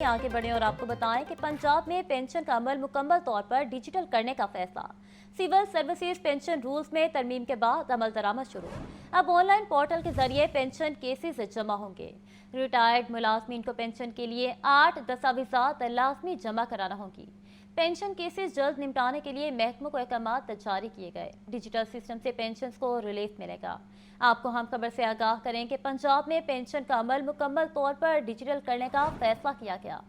आगे बढ़े और आपको बताएं कि पंजाब में पेंशन का अमल मुकम्मल तौर पर डिजिटल करने का फैसला। सिविल सर्विसेज पेंशन रूल्स में तरमीम के बाद अमल दरामद शुरू। अब ऑनलाइन पोर्टल के जरिए पेंशन केसेस जमा होंगे। रिटायर्ड मुलाजमीन को पेंशन के लिए 8 दस्तावेजात लाजमी जमा कराना होंगी। पेंशन केसेस जल्द निपटाने के लिए महकमों को अहकामात जारी किए गए। डिजिटल सिस्टम से पेंशन को रिलीफ मिलेगा। आपको हम खबर से आगाह करें कि पंजाब में पेंशन का अमल मुकम्मल तौर पर डिजिटल करने का फैसला किया गया।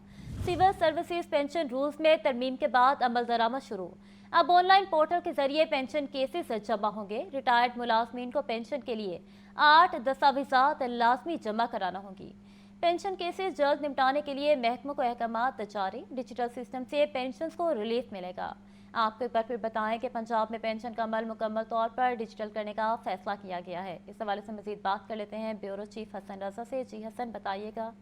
सिविल सर्विसेज पेंशन रूल्स में तरमीम के बाद अमल दरामद शुरू। अब ऑनलाइन पोर्टल के जरिए पेंशन केसेस जमा होंगे। रिटायर्ड मुलाजमीन को पेंशन के लिए 8 दस्तावेजात लाजमी जमा कराना होंगी। पेंशन केसेस जल्द निपटाने के लिए महकमों को अहकामात जारी। डिजिटल सिस्टम से पेंशन को रिलीफ मिलेगा। आपको एक बार फिर बताएं कि पंजाब में पेंशन का अमल मुकम्मल तौर पर डिजिटल करने का फैसला किया गया है। इस हवाले से मजीद बात कर लेते हैं ब्यूरो चीफ हसन रजा से। जी हसन, बताइएगा।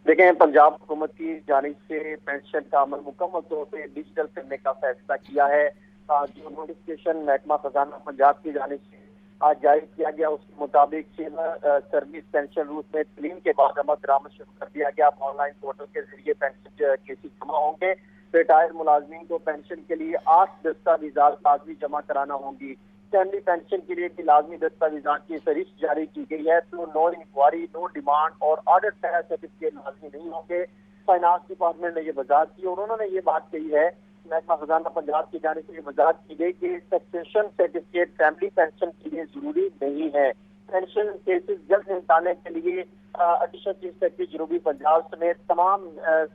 देखें, पंजाब हुकूमत की जानिब से पेंशन का अमल मुकम्मल तौर पर डिजिटल करने का फैसला किया है। जो नोटिफिकेशन महकमा खजाना पंजाब की जानिब से आज जारी किया गया, उसके मुताबिक सिविल सर्विस पेंशन रूल्स में तलीम के बाद अमल दरामद शुरू कर दिया गया। ऑनलाइन पोर्टल के जरिए पेंशन केसेस जमा होंगे। रिटायर्ड मुलाजमीन को पेंशन के लिए 8 दस्तावेजात लाजमी जमा कराना होंगी। फैमिली पेंशन के लिए भी लाजमी दस्तावेजात की फहरिस्त जारी की गई है। तो नो इंक्वायरी, नो डिमांड और ऑडिट सर्टिफिकेट लाजमी नहीं होंगे। फाइनेंस डिपार्टमेंट ने ये वजाहत की और उन्होंने ये बात कही है, महकमा खजाना पंजाब की जानिब से ये वजाहत की गई कि सक्सेशन सर्टिफिकेट फैमिली पेंशन के लिए जरूरी नहीं है। पेंशन केसेस जल्द निपटाने के लिए एडिशनल चीफ सेक्रेटरी जनूबी पंजाब समेत तमाम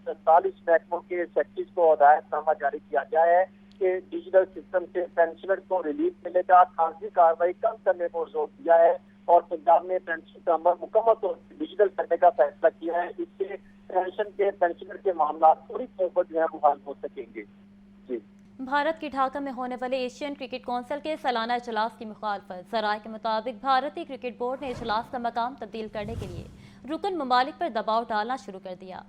47 महकमों के सेक्रेटरीज को हदायतनामा जारी किया गया है कि डिजिटल सिस्टम से पेंशनर को रिलीफ मिलेगा। कागजी कार्रवाई कम करने पर जोर दिया है और पंजाब में पेंशन का अमल मुकम्मल तौर पर डिजिटल करने का फैसला किया है। इससे पेंशनर के मामला थोड़ी तौर पर जो है वो हल हो सकेंगे। जी। भारत की ढाका में होने वाले एशियन क्रिकेट काउंसिल के सालाना इजलास की मुखालफत। ज़राए के मुताबिक भारतीय क्रिकेट बोर्ड ने इजलास का मकाम तब्दील करने के लिए रुकन ममालिक पर दबाव डालना शुरू कर दिया।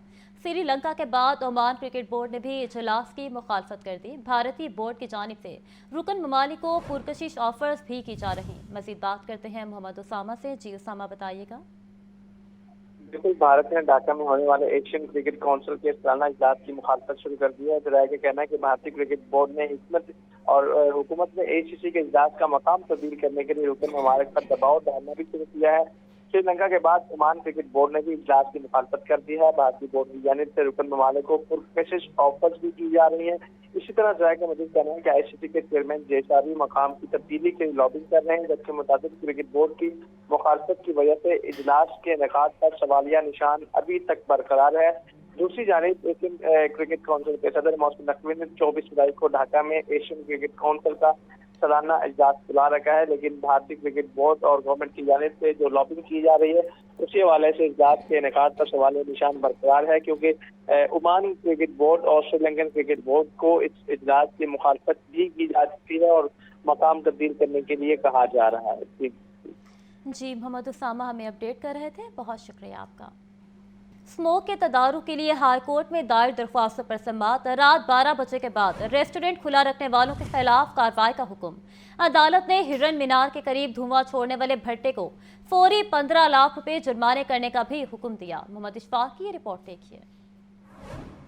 श्रीलंका के बाद ओमान क्रिकेट बोर्ड ने भी इजलास की मुखालफत कर दी। भारतीय बोर्ड की जानिब से रुकन ममालिक को पुरकशिश ऑफर्स भी की जा रही। मजीद बात करते हैं मोहम्मद उसामा से। जी उसामा, बताइएगा। बिल्कुल, भारत ने ढाका में होने वाले एशियन क्रिकेट काउंसिल के सालाना इजलास की मुखालफत शुरू कर दी है। ज़राए का कहना है कि भारतीय क्रिकेट बोर्ड ने हिकमत और हुकूमत ने ACC के इजलास का मकाम तब्दील करने के लिए रुकन ममालिक पर दबाव डालना भी शुरू किया है। श्रीलंका के बाद ओमान क्रिकेट बोर्ड ने भी इजलास की मुखालफत कर दी है। भारतीय बोर्ड की जानिब से रुकन ममालिक को पुरकशिश ऑफर्स भी की जा रही है। इसी तरह ज़राए का मजीद कहना है कि ICC के चेयरमैन जयशावी मकाम की तब्दीली के लॉबिंग कर रहे हैं, जबकि मुताबिक क्रिकेट बोर्ड की मुखालफत की वजह से इजलास के इनेकाद पर सवालिया निशान अभी तक बरकरार है। दूसरी जानिब एशियन क्रिकेट काउंसिल के सदर मोहसिन नकवी ने 24 जुलाई को ढाका में एशियन क्रिकेट काउंसिल का सालाना इजलास बुला रखा है, लेकिन भारतीय क्रिकेट बोर्ड और गवर्नमेंट की जानिब से जो लॉबिंग की जा रही है उसी हवाले से इजलास के इनेकाद पर सवालिया निशान बरकरार है, क्योंकि ओमान क्रिकेट बोर्ड और श्रीलंकन क्रिकेट बोर्ड को इस इजलास की मुखालफत भी की जा चुकी है और मकाम तब्दील करने के लिए कहा जा रहा है। जी मोहम्मद उसामा हमें अपडेट कर रहे थे, बहुत शुक्रिया आपका। स्मोक के तदारुक के लिए हाई कोर्ट में दायर दरख्वास्तों पर समाअत। रात 12 बजे के बाद रेस्टोरेंट खुला रखने वालों के खिलाफ कार्रवाई का हुक्म। अदालत ने हिरन मीनार के करीब धुआं छोड़ने वाले भट्टे को फौरी 15 लाख रुपए जुर्माने करने का भी हुक्म दिया। मोहम्मद इशफाक की ये रिपोर्ट देखिए।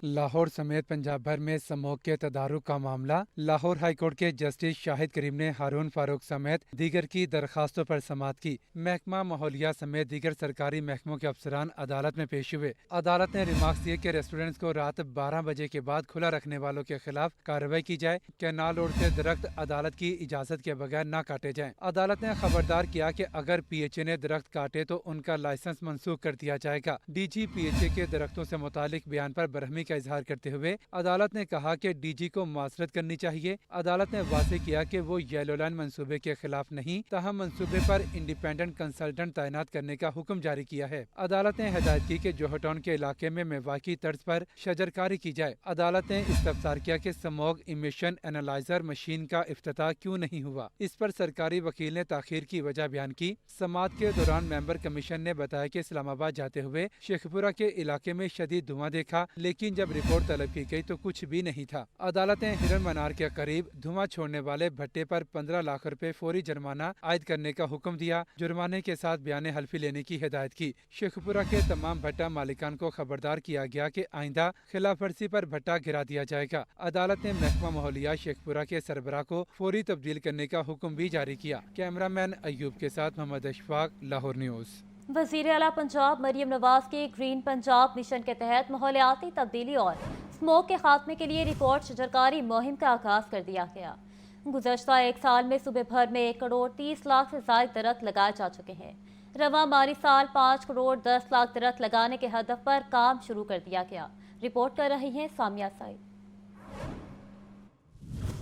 लाहौर समेत पंजाब भर में स्मोक के तदारुक का मामला। लाहौर हाई कोर्ट के जस्टिस शाहिद करीम ने हारून फारूक समेत दीगर की दरखास्तों पर समाअत की। महकमा माहौलिया समेत दीगर सरकारी महकमों के अफसरान अदालत में पेश हुए। अदालत ने रिमार्क्स दिए कि रेस्टोरेंट्स को रात 12 बजे के बाद खुला रखने वालों के खिलाफ कार्रवाई की जाए। कैनाल रोड से दरख्त अदालत की इजाजत के बगैर न काटे जाएं। अदालत ने खबरदार किया कि अगर PHA ने दरख्त काटे तो उनका लाइसेंस मनसूख कर दिया जाएगा। DG PHA के दरख्तों से मुतालिक बयान पर बरहमी का इजहार करते हुए अदालत ने कहा कि DG को मुआसरत करनी चाहिए। अदालत ने वाज़ेह किया कि वो येलो लाइन मंसूबे के खिलाफ नहीं, ताहम मंसूबे पर इंडिपेंडेंट कंसल्टेंट तैनात करने का हुक्म जारी किया है। अदालत ने हिदायत की कि जोहर टाउन के इलाके में मेवाकी तर्ज पर शजरकारी की जाए। अदालत ने इस्तफसार किया कि स्मोक इमिशन एनालाइजर मशीन का इफ्तिताह क्यों नहीं हुआ। इस पर सरकारी वकील ने ताखीर की वजह बयान की। समाअत के दौरान मेंबर कमीशन ने बताया कि इस्लामाबाद जाते हुए शेखपुरा के इलाके में शदीद धुआं देखा, लेकिन जब रिपोर्ट तलब की गई तो कुछ भी नहीं था। अदालत ने हिरन मनार के करीब धुआं छोड़ने वाले भट्टे पर 15 लाख रुपए फौरी जुर्माना आयद करने का हुक्म दिया। जुर्माने के साथ बयान हल्फी लेने की हिदायत की। शेखपुरा के तमाम भट्टा मालिकान को खबरदार किया गया कि आइंदा खिलाफ वर्जी पर भट्टा गिरा दिया जाएगा। अदालत ने महकमा माहौलियात शेखपुरा के सरबराह को फौरी तब्दील करने का हुक्म भी जारी किया। कैमरामैन अयूब के साथ मोहम्मद अशफाक, लाहौर न्यूज़। वज़ीर आला पंजाब मरियम नवाज के ग्रीन पंजाब मिशन के तहत माहौलियाती तब्दीली और स्मोक के खात्मे के लिए रिकॉर्ड शजरकारी मुहिम का आगाज कर दिया गया। गुज़श्ता एक साल में सूबे भर में 1 करोड़ 30 लाख से ज़ायद दरख्त लगाए जा चुके हैं। रवां माली साल 5 करोड़ 10 लाख दरख्त लगाने के हदफ पर काम शुरू कर दिया गया। रिपोर्ट कर रही हैं सामिया साइद।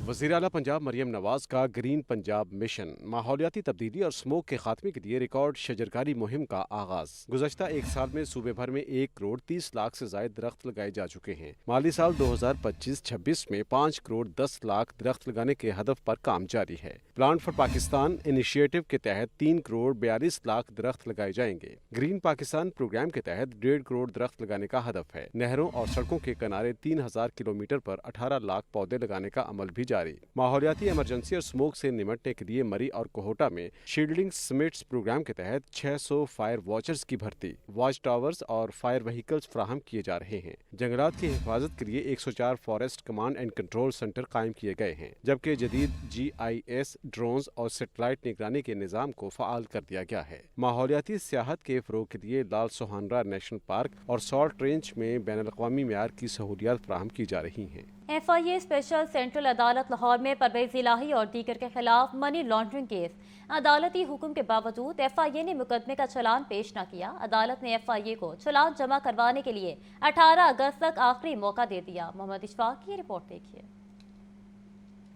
वज़ीर आला पंजाब मरियम नवाज का ग्रीन पंजाब मिशन माहौलियाती तब्दीली और स्मोक के खात्मे के लिए रिकॉर्ड शजरकारी मुहिम का आगाज। गुज़श्ता एक साल में सूबे भर में 1 करोड़ 30 लाख से जायद दरख्त लगाए जा चुके हैं। माली साल 2025-26 में 5 करोड़ 10 लाख दरख्त लगाने के हदफ पर काम जारी है। प्लांट फॉर पाकिस्तान इनिशिएटिव के तहत 3 करोड़ 42 लाख दरख्त लगाए जाएंगे। ग्रीन पाकिस्तान प्रोग्राम के तहत 1.5 करोड़ दरख्त लगाने का हदफ है। नहरों और सड़कों के किनारे 3000 किलोमीटर पर 18 लाख पौधे लगाने का अमल भी जारी। माहौलियाती इमरजेंसी और स्मोक से निमटने के लिए मरी और कोहोटा में शील्डिंग समिट्स प्रोग्राम के तहत 600 फायर वॉचर्स की भर्ती, वॉच टावर्स और फायर व्हीकल्स फराहम किए जा रहे हैं। जंगलात की हिफाजत के लिए 104 forest command and control centre कायम किए गए हैं, जबकि जदीद GIS ड्रोन्स और सेटेलाइट निगरानी के निज़ाम को फ़ाल कर दिया गया है। माहौलियाती सियाहत के फ़रोग़ के लिए लाल सोहानरा नेशनल पार्क और सॉल्ट रेंज में बैनुल-अक़वामी मेयार की सहूलियात फराहम की जा रही हैं। FIA स्पेशल सेंट्रल अदालत लाहौर में परवेज़ इलाही और दीगर के खिलाफ मनी लॉन्ड्रिंग केस। अदालती हुक्म के बावजूद FIA ने मुकदमे का चलान पेश न किया। अदालत ने FIA को चलान जमा करवाने के लिए 18 अगस्त तक आखिरी मौका दे दिया। मोहम्मद इशफाक की रिपोर्ट देखिए।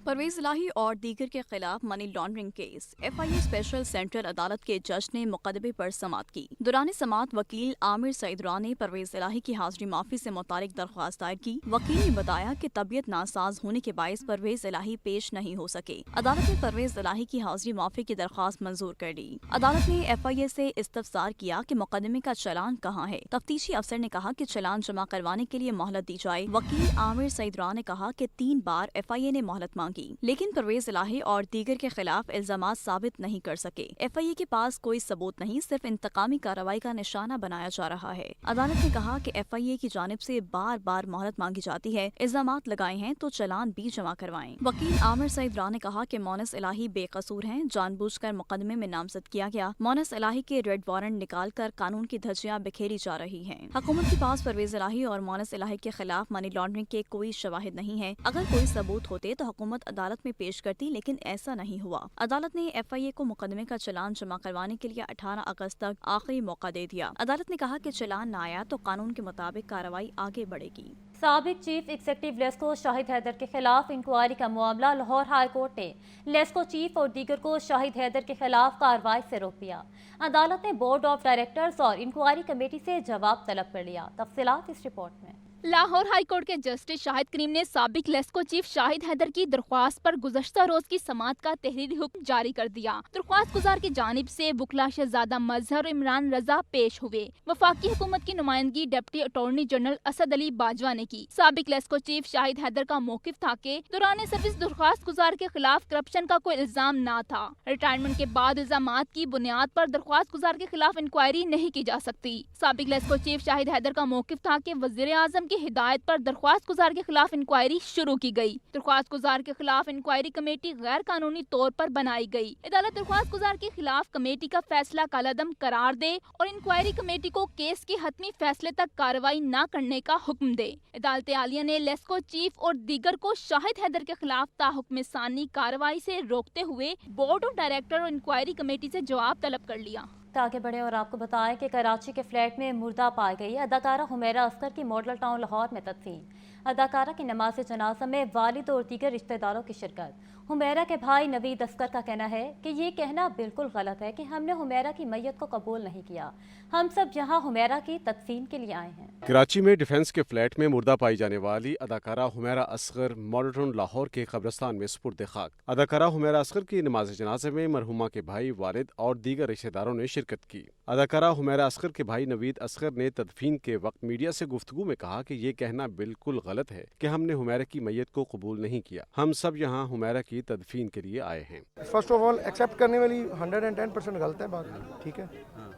परवेज़ इलाही और दीगर के खिलाफ money laundering case. FIA special central अदालत के जज ने मुकदमे पर समाअत की। दौरान समाअत वकील आमिर सईदरा ने परवेज़ इलाही की हाजिरी माफी से मुतालिक दरख्वास्त दायर की। वकील ने बताया कि तबीयत नासाज होने के बायस परवेज़ इलाही पेश नहीं हो सके। अदालत ने परवेज़ इलाही की हाजिरी माफी की दरख्वास्त मंजूर कर ली। अदालत ने FIA से इस्तफसार किया कि मुकदमे का चलान कहाँ है। तफ्तीशी अफसर ने कहा कि चलान जमा करवाने के लिए मोहलत दी जाए। वकील आमिर सईदरा ने कहा कि 3 बार FIA ने मोहलत मांगी, लेकिन परवेज़ इलाही और दीगर के खिलाफ इल्जामात साबित नहीं कर सके। FIA के पास कोई सबूत नहीं, सिर्फ इंतकामी कार्रवाई का निशाना बनाया जा रहा है। अदालत ने कहा कि FIA की जानिब से बार बार मोहलत मांगी जाती है। इल्जामात लगाए हैं तो चलान भी जमा करवाएं। वकील आमिर सईदरा ने कहा कि मोनस इलाही बेकसूर हैं, जानबूझकर मुकदमे में नामजद किया गया। मोनस इलाही के रेड वारंट निकाल कर कानून की धज्जियां बिखेरी जा रही हैं। हुकूमत के पास परवेज़ इलाही और मोनस इलाही के खिलाफ मनी लॉन्ड्रिंग के कोई शवाहिद नहीं है। अगर कोई सबूत होते तो हुकूमत अदालत में पेश करती, लेकिन ऐसा नहीं हुआ। अदालत ने FIA को मुकदमे का चलान जमा करवाने के लिए 18 अगस्त तक आखिरी मौका दे दिया। अदालत ने कहा कि चलान न आया तो कानून के मुताबिक कार्रवाई आगे बढ़ेगी। साबिक चीफ एग्जीक्यूटिव लेस्को शाहिद हैदर के खिलाफ इंक्वायरी का मामला। लाहौर हाई कोर्ट ने लेस्को चीफ और दीगर को शाहिद हैदर के खिलाफ कार्रवाई से रोक दिया। अदालत ने बोर्ड ऑफ डायरेक्टर्स और इंक्वायरी कमेटी से जवाब तलब कर लिया। तफसीलात इस रिपोर्ट में। लाहौर हाई कोर्ट के जस्टिस शाहिद करीम ने साबिक लेस्को चीफ शाहिद हैदर की दरख्वास्त पर गुज़श्ता रोज की समाअत का तहरीरी हुक्म जारी कर दिया। दरख्वास्त गुजार की जानिब से वकला शहजादा मजहर और इमरान रजा पेश हुए। वफाकी हुकूमत की नुमाइंदगी deputy attorney general Asad Ali Bajwa ने की। साबिक लेस्को चीफ शाहिद हैदर का मौकिफ था कि दौरान सर्विस दरख्वास्त गुजार के खिलाफ करप्शन का कोई इल्जाम न था। रिटायरमेंट के बाद इल्जामात की बुनियाद पर दरख्वास्त गुजार के खिलाफ इंक्वायरी नहीं की जा सकती। साबिक लेस्को चीफ शाहिद हैदर का मौकिफ था कि वज़ीर आज़म की हिदायत पर दरख्वास्त गुजार के खिलाफ इंक्वायरी शुरू की गई। दरख्वास्त गुजार के खिलाफ इंक्वायरी कमेटी गैर कानूनी तौर पर बनाई गई। अदालत दरख्वास्त गुजार के खिलाफ कमेटी का फैसला कालादम करार दे और इंक्वायरी कमेटी को केस के हतमी फैसले तक कार्रवाई न करने का हुक्म दे। अदालत आलिया ने लेस्को चीफ और दीगर को शाहिद हैदर के खिलाफ ताहुक्म सानी कार्रवाई से रोकते हुए बोर्ड ऑफ डायरेक्टर और इंक्वायरी कमेटी से जवाब तलब कर लिया। आगे बढ़े और आपको बताएं कि कराची के फ्लैट में मुर्दा पाई गई अदाकारा हुमैरा अस्कर की मॉडल टाउन लाहौर में तदफीन। अदाकारा की नमाज जनाजा में वालिद और दीगर रिश्तेदारों की शिरकत। हुमैरा के भाई नवीद असगर का कहना है कि ये कहना बिल्कुल गलत है कि हमने हुमैरा की मैयत को कबूल नहीं किया। हम सब यहाँ हुमैरा की तदफीन के लिए आए हैं। कराची में डिफेंस के फ्लैट में मुर्दा पाई जाने वाली अदाकारा हुमैरा असगर मॉडल टाउन लाहौर के कब्रिस्तान में सुपुर्द खाक। अदाकारा हुमैरा असगर की नमाज जनाजे में मरहुमा के भाई, वालिद और दीगर रिश्तेदारों ने शिरकत की। अदाकारा हुमैरा असगर के भाई नवीद असगर ने तदफीन के वक्त मीडिया से गुफ्तगू में कहा कि ये कहना बिल्कुल गलत है कि हमने हुमैरा की मैयत को कबूल नहीं किया। हम सब यहाँ हुमैरा की तदफीन के लिए आए हैं। फर्स्ट ऑफ ऑल एक्सेप्ट करने वाली 110% गलत है बात, ठीक है।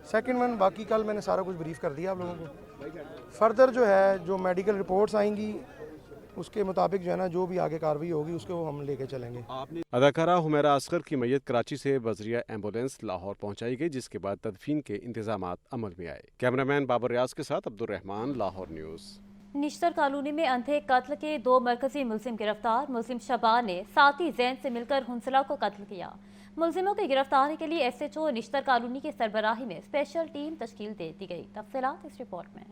सेकंड वन, बाकी कल मैंने सारा कुछ ब्रीफ कर दिया आप लोगों को। फर्दर जो है जो मेडिकल रिपोर्ट्स आएंगी उसके मुताबिक जो है ना जो भी आगे कार्रवाई होगी उसको हम लेके चलेंगे। अदाकारा हुमैरा असगर की मैयत कराची से बजरिया एम्बुलेंस लाहौर पहुंचाई गई, जिसके बाद तदफीन के इंतजामात अमल में आए। कैमरामैन बाबर रियाज के साथ अब्दुल रहमान, लाहौर न्यूज़। निश्तर कॉलोनी में अंधे कत्ल के 2 मरकजी मुलजिम गिरफ्तार। मुलजिम शबान ने साथी जैन से मिलकर हुंसला को कत्ल किया। मुलजिमों की गिरफ्तारी के लिए SHO निश्तर कॉलोनी की सरबराही में स्पेशल टीम तश्कील दे दी गई। तफसीलात इस रिपोर्ट में।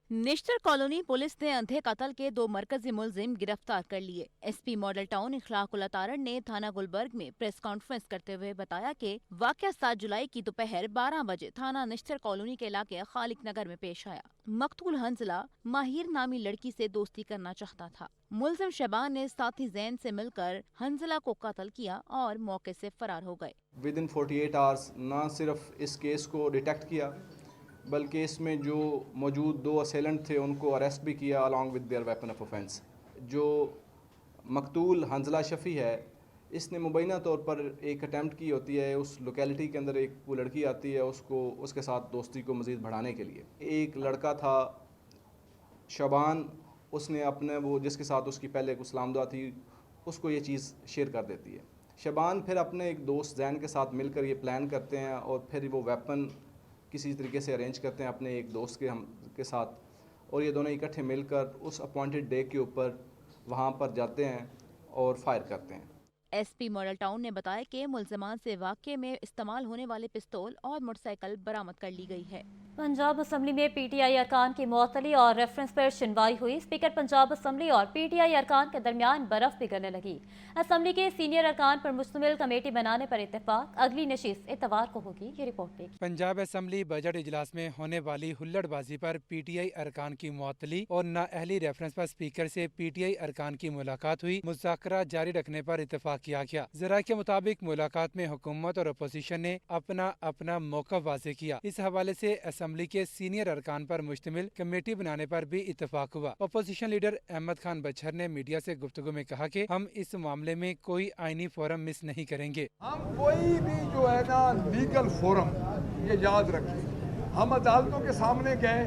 निश्तर कॉलोनी पुलिस ने अंधे कत्ल के 2 मरकजी मुलजिम गिरफ्तार कर लिए। SP मॉडल टाउन इखलाकुल अतारन ने थाना गुलबर्ग में प्रेस कॉन्फ्रेंस करते हुए बताया कि वाकया 7 जुलाई की दोपहर 12 बजे थाना निश्तर कॉलोनी के इलाके खालिक नगर में पेश आया। मकतूल हंजला माहिर नामी लड़की से दोस्ती करना चाहता था। मुलजिम शबान ने साथी जैन से मिलकर हंजला को कत्ल किया और मौके से फरार हो गए। विद इन 48 आवर्स न सिर्फ इस केस को डिटेक्ट किया बल्कि इसमें जो मौजूद 2 असेलेंट थे उनको अरेस्ट भी किया along with their weapon of offence. जो मकतूल हंजला शफ़ी है, इसने मुबैना तौर पर एक अटैम्प्ट की होती है, उस लोकेलिटी के अंदर एक वो लड़की आती है उसको उसके साथ दोस्ती को मज़ीद बढ़ाने के लिए। एक लड़का था शबान, उसने अपने वो जिसके साथ उसकी पहले गुस्लाम दुआ थी उसको ये चीज़ शेयर कर देती है। शबान फिर अपने एक दोस्त जैन के साथ मिलकर ये प्लान करते हैं और फिर वो वेपन किसी तरीके से अरेंज करते हैं अपने एक दोस्त के साथ, और ये दोनों इकट्ठे मिलकर उस अपॉइंटेड डे के ऊपर वहाँ पर जाते हैं और फायर करते हैं। SP मॉडल टाउन ने बताया कि मुलजमान से वाक़ये में इस्तेमाल होने वाले पिस्तौल और मोटरसाइकिल बरामद कर ली गई है। पंजाब असम्बली में PTI अरकान की मुअत्तली और रेफरेंस पर सुनवाई हुई। स्पीकर पंजाब असम्बली और PTI अरकान के दरमियान बर्फ पिघलने लगी। असम्बली के सीनियर अरकान पर मुश्तमिल कमेटी बनाने पर इत्तेफाक। अगली नशिस्त इतवार को होगी। ये रिपोर्ट देखिए। पंजाब असम्बली बजट इजलास में होने वाली हुल्लड़बाजी पर PTI अरकान की मुअत्तली और नाअहली रेफरेंस पर स्पीकर से PTI अरकान की मुलाकात हुई। मुज़ाकरा जारी रखने पर इत्तेफाक किया गया। ज़राए के मुताबिक मुलाकात में हुकूमत और अपोजिशन ने अपना अपना मौक़िफ़ वाज़ेह किया। इस हवाले से असम्बली के सीनियर अरकान पर मुश्तमिल कमेटी बनाने पर भी इत्तेफाक हुआ। अपोजिशन लीडर अहमद खान बच्छर ने मीडिया से गुफ्तगू में कहा कि हम इस मामले में कोई आईनी फोरम मिस नहीं करेंगे। हम कोई भी जो है ना लीगल फोरम, ये याद रखें, हम अदालतों के सामने गए,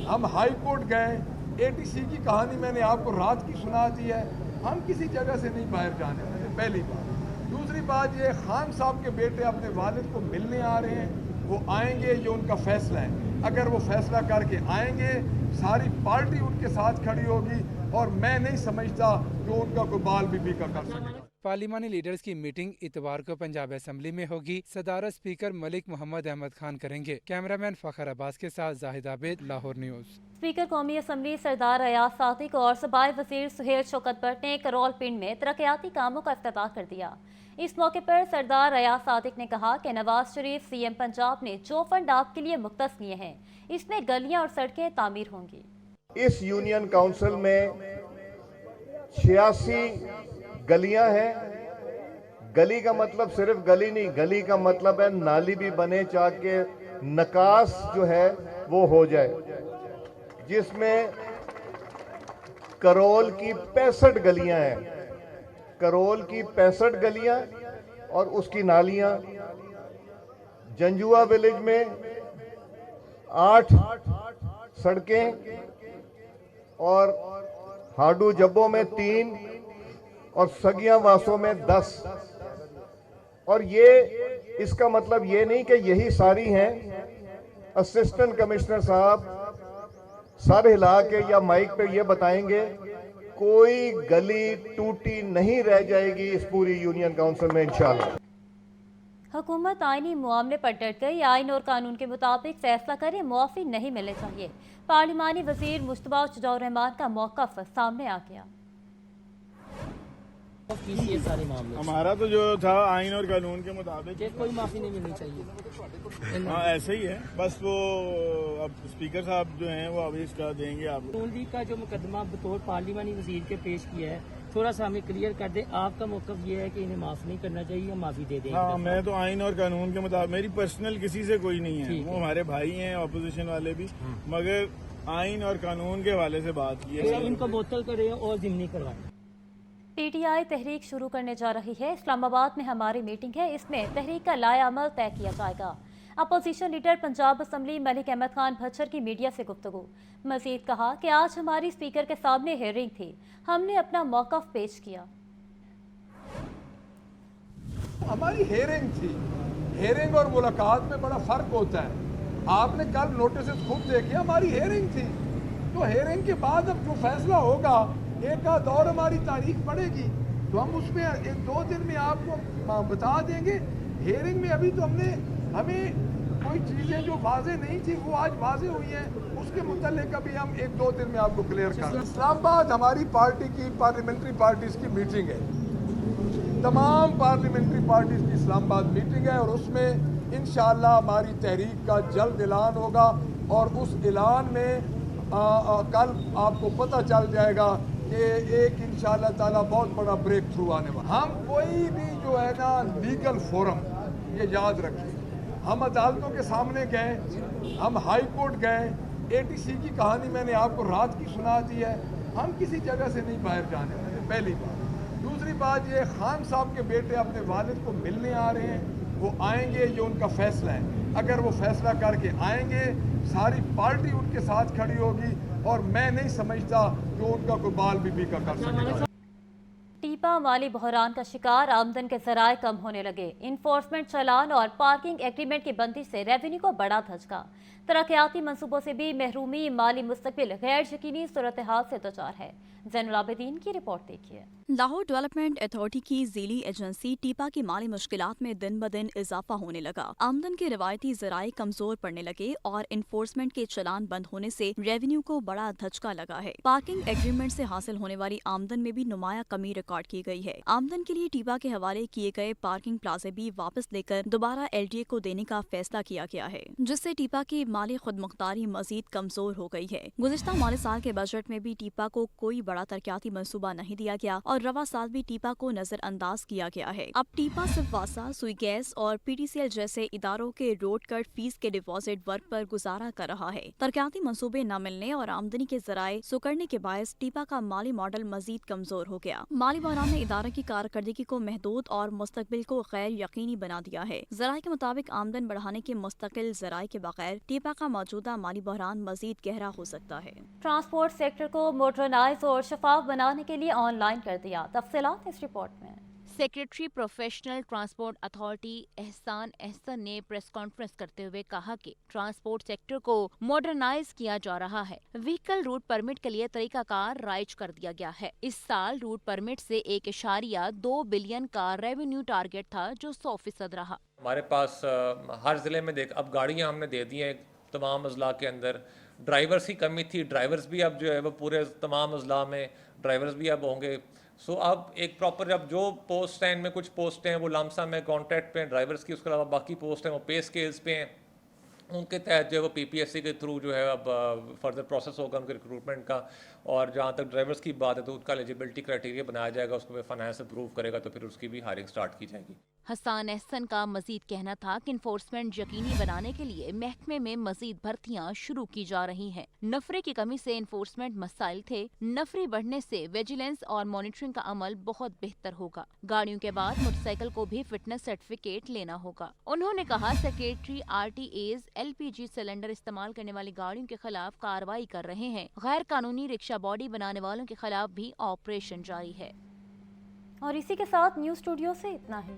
हम हाई कोर्ट गए, ATC की कहानी मैंने आपको रात की सुना दी है। हम किसी जगह से नहीं बाहर जाने वाले, पहली बात। दूसरी बात ये, खान साहब के बेटे अपने वालिद को मिलने आ रहे हैं, वो आएंगे, ये उनका फैसला है। अगर वो फैसला करके आएंगे, सारी पार्टी उनके साथ खड़ी होगी और मैं नहीं समझता कि उनका कोई बाल भी बीका कर सकेगा। पार्लिमानी लीडर्स की मीटिंग इतवार को पंजाब असम्बली में होगी। सदारत स्पीकर मलिक मोहम्मद अहमद खान करेंगे। कैमरामैन फखर अब्बास के साथ जाहिद आबिद, लाहौर न्यूज़। स्पीकर कौमी असम्बली सरदार अयाज सादिक और सूबाई वजीर सुहेल शौकत भट्ट ने करौलपिंड में तरक्याती कामों का इफ्तिताह कर दिया। इस मौके पर सरदार अयाज सादिक ने कहा कि नवाज शरीफ CM पंजाब ने जो फंड आपके लिए मुख्तस किए हैं, इसमें गलियां और सड़कें तामीर होंगी। इस यूनियन काउंसिल में 86 गलियां हैं। गली का मतलब सिर्फ गली नहीं, गली का मतलब है नाली भी बने, ताकि निकास जो है वो हो जाए, जिसमें करोल की 65 गलियां हैं। करोल की 65 गलियां और उसकी नालियां। जंजुआ विलेज में 8 सड़कें और हाडू जब्बों में 3 और सगिया वासों में 10। और ये इसका मतलब ये नहीं कि यही सारी हैं। असिस्टेंट कमिश्नर साहब सर हिला के या माइक पे ये बताएंगे, कोई गली टूटी नहीं रह जाएगी इस पूरी यूनियन काउंसिल में इंशाल्लाह। हुकूमत आईनी मामले पर डट गई। आइन और कानून के मुताबिक फैसला करे, मुआफी नहीं मिलने चाहिए। पार्लिमानी वजीर मुश्तबा शुजाउर रहमान का मौक़िफ़ सामने आ गया। सारे मामले हमारा तो जो था आइन और कानून के मुताबिक कोई माफी नहीं मिलनी चाहिए। हाँ ऐसे ही है, बस वो अब स्पीकर साहब जो हैं वो अभी इसका देंगे आपको। नून लीग का जो मुकदमा बतौर पार्लिमानी वजीर के पेश किया है, थोड़ा सा हमें क्लियर कर दे। आपका मौक़िफ़ ये है कि इन्हें माफ नहीं करना चाहिए या माफी दे देंगे? हाँ मैं तो आइन और कानून के मुताबिक, मेरी पर्सनल किसी से कोई नहीं है, वो हमारे भाई हैं अपोजिशन वाले भी, मगर आइन और कानून के हवाले से बात की है। इनको बोतल करें और जिम्नी करवाएं। पीटीआई तहरीक शुरू करने जा रही है। इस्लामाबाद में हमारी मीटिंग है, इसमें तहरीक का लाएअमल तय किया जाएगा। Opposition leader Punjab assembly Malik Ahmad Khan Bhachar की मीडिया से गुफ्तगू। मजीद कहा कि आज हमारी स्पीकर के सामने हेयरिंग थी, हमने अपना मौक़िफ़ पेश किया। हमारी हेयरिंग थी, हेयरिंग और मुलाकात में बड़ा फ़र्क होता है। आपने कल नोटिस खुद देखे, हमारी हेयरिंग थी, तो हेयरिंग के बाद अब जो फैसला होगा, एक आध और हमारी तारीख पड़ेगी तो हम उसमें एक दो दिन में आपको बता देंगे। हेयरिंग में अभी तो हमें कोई चीज़ें जो वाजे नहीं थी वो आज वाजे हुई हैं, उसके मुतालिक अभी हम एक दो दिन में आपको क्लियर कर। इस्लामाबाद हमारी पार्टी की पार्लियामेंट्री पार्टीज़ की मीटिंग है, तमाम पार्लियामेंट्री पार्टीज़ की इस्लामाबाद मीटिंग है और उसमें इंशाअल्लाह हमारी तहरीक का जल्द ऐलान होगा और उस ऐलान में कल आपको पता चल जाएगा कि एक इंशाअल्लाह ताला बहुत बड़ा ब्रेक थ्रू आने वाला। हम कोई भी जो है ना लीगल फोरम, ये याद रखिए, हम अदालतों के सामने गए, हम हाई कोर्ट गए, एटीसी की कहानी मैंने आपको रात की सुना दी है, हम किसी जगह से नहीं बाहर जाने वाले, पहली बात। दूसरी बात ये, खान साहब के बेटे अपने वालिद को मिलने आ रहे हैं, वो आएंगे, ये उनका फैसला है। अगर वो फैसला करके आएंगे, सारी पार्टी उनके साथ खड़ी होगी और मैं नहीं समझता कि उनका कोई बाल बीबी का कर सकेगा। टीपा माली बहरान का शिकार, आमदन के जराए कम होने लगे। इन्फोर्समेंट चालान और पार्किंग एग्रीमेंट की बंदिश से रेवेन्यू को बड़ा धचका। तरक्याती मंसूबों से भी महरूमी, माली मुस्तकबिल गैर यकीनी सूरत हाल से दो-चार है। ज़ैनुल आबिदीन की रिपोर्ट देखिए। लाहौर डेवलपमेंट अथॉरिटी की ज़ीली एजेंसी टीपा की माली मुश्किलात में दिन ब दिन इजाफा होने लगा। आमदन के रवायती जराए कमजोर पड़ने लगे और इन्फोर्समेंट के चलान बंद होने से रेवेन्यू को बड़ा धचका लगा है। पार्किंग एग्रीमेंट से हासिल होने वाली आमदन में भी नुमाया कमी रिकॉर्ड की गई है। आमदन के लिए टीपा के हवाले किए गए पार्किंग प्लाजे भी वापस लेकर दोबारा LDA को देने का फैसला किया गया है, जिससे टीपा की माली खुदमुख्तारी मजीद कमजोर हो गई है। गुज़िश्ता माली साल के बजट में भी टीपा को कोई बड़ा तरक्याती मंसूबा नहीं दिया गया और रवा साल भी टीपा को नजरअंदाज किया गया है। अब टीपा सिर्फ वासा, सुई गैस और PTCL जैसे इदारों के रोड कट फीस के डिपॉजिट वर्क पर गुजारा कर रहा है। तरक्याती मंसूबे न मिलने और आमदनी के जराए सुकड़ने के बायस टीपा का माली मॉडल मजीद कमजोर हो गया। माली बहरान ने इदारे की कारकर्दगी को महदूद और मुस्तकबिल को गैर यकीनी बना दिया है। जराए के मुताबिक आमदन बढ़ाने के मुस्तकिल जराए के बगैर टीपा का मौजूदा माली बहरान मजीद गहरा हो सकता है। ट्रांसपोर्ट सेक्टर को मॉडर्नाइज और शफाफ बनाने के लिए ऑनलाइन कर दिया। तफसीलात इस रिपोर्ट में। सेक्रेटरी प्रोफेशनल ट्रांसपोर्ट अथॉरिटी एहसान अहसन ने प्रेस कॉन्फ्रेंस करते हुए कहा कि ट्रांसपोर्ट सेक्टर को मॉडर्नाइज किया जा रहा है। व्हीकल रूट परमिट के लिए तरीकाकार राइज कर दिया गया है। इस साल रूट परमिट से 1.2 बिलियन का रेवेन्यू टारगेट था, जो 100% रहा। हमारे पास हर जिले में अब गाड़ियाँ हमने दे दी हैं तमाम अजला के अंदर। ड्राइवर्स की कमी थी, ड्राइवर्स भी अब जो है वो पूरे तमाम अजला में ड्राइवर्स भी अब होंगे। सो अब एक प्रॉपर, अब जो पोस्ट हैं, इनमें कुछ पोस्ट हैं वो लमसम में कॉन्ट्रैक्ट पे हैं ड्राइवर्स की, उसके अलावा बाकी पोस्ट हैं वो पे स्केल्स पे हैं। उनके तहत जो है वो PPSC के थ्रू जो है अब फर्दर प्रोसेस होगा उनके रिक्रूटमेंट का। और जहाँ तक ड्राइवर्स की बात है तो उसका एलिजिबिलिटी क्राइटेरिया बनाया जाएगा, उसको फाइनेंस अप्रूव करेगा तो फिर उसकी भी हायरिंग स्टार्ट की जाएगी। हसन अहसन का मजीद कहना था कि इन्फोर्समेंट यकीनी बनाने के लिए महकमे में मजीद भर्तियां शुरू की जा रही हैं। नफरे की कमी से इन्फोर्समेंट मसाइल थे, नफरी बढ़ने से विजिलेंस और मॉनिटरिंग का अमल बहुत बेहतर होगा। गाड़ियों के बाद मोटरसाइकिल को भी फिटनेस सर्टिफिकेट लेना होगा। उन्होंने कहा सेक्रेटरी RTAs LPG सिलेंडर इस्तेमाल करने वाली गाड़ियों के खिलाफ कार्रवाई कर रहे हैं। गैर कानूनी रिक्शा बॉडी बनाने वालों के खिलाफ भी ऑपरेशन जारी है। और इसी के साथ न्यूज़ स्टूडियो से इतना ही।